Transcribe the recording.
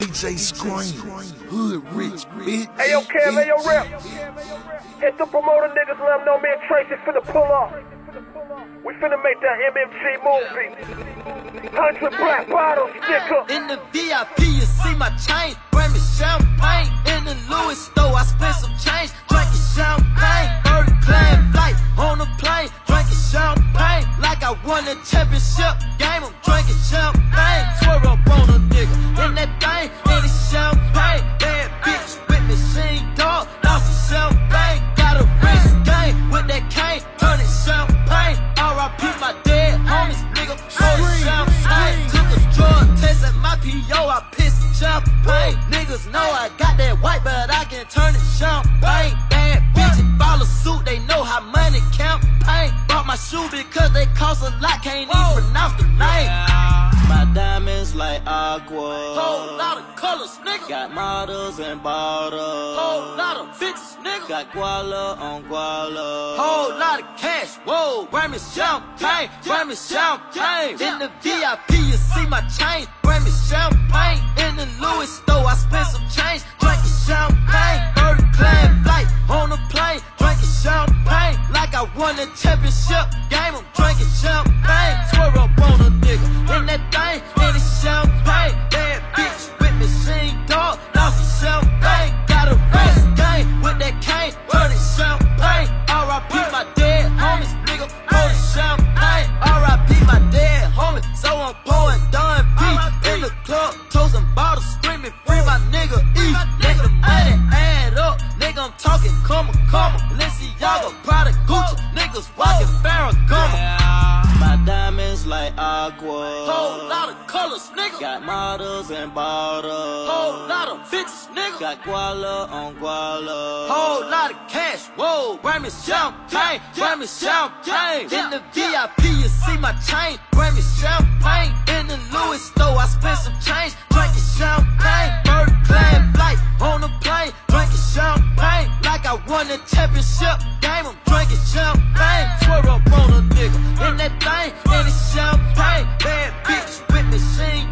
DJ Scream, Hood Rich, bitch. Hey yo, Cam, hey yo, Rep. Hit the promoter niggas, let them know me and Tracy finna pull up. We finna make that MMG movie. 100 black bottles, sticker. In the VIP, you see my chain, bring me champagne. In the Louis store, I spent some change, drinking champagne. Third class flight on the plane, drinking champagne. Like I won the championship game, I'm drinking champagne. Swear up on a nigga, in that thing, in the champagne. Bad bitch with me, she ain't dog, lost some champagne. Got a wrist game with that cane, turn it champagne. R.I.P. my dead homies, nigga, for the champagne. Took a drug test at my P.O., I pissed champagne. Niggas know I got that white, but I can turn it champagne. Bad bitch in baller suit, they know how money campaign. Bought my shoe because they cost a lot, can't even pronounce the name. My diamonds like aqua. Whole lot of colors, nigga. Got models and bottles. Whole lot of bitches, nigga. Got guala on guala. Whole lot of cash, whoa. Bring me champagne, bring me champagne. In the VIP, you see my chain, bring me champagne. In the Louis store, I spent some change, drinking champagne. Third class flight on the plane, drinking champagne. Like I won the championship game, I'm drinking champagne. Swear up on a nigga, in that thing, in the champagne. Bad bitch with me, she ain't dog, lost some champagne. Got a wrist game with that cane, turn it champagne. R.I.P. my dead homies, nigga, pour the champagne. R.I.P. my dead homies, so I'm pouring done beat. In the club, toasting bottles, screaming free my nigga eat. Let the money add up, nigga, I'm talking come. Balenciaga, Prada, Gucci, niggas walking Farragamo. My diamonds like aqua. Whole lot of colors, nigga. Got models and bottles. Whole lot of bitches, nigga. Got guala on guala. Whole lot of cash, whoa. Bring me champagne, bring me champagne. In the VIP, you see my chain, bring me champagne. In the Louis store, I spent some change, drinking champagne. Third class flight on the plane, drinking champagne. Like I won the championship game, I'm drinking champagne. Swear up on a nigga, in that thing, in the champagne. Bad bitch with me, she ain't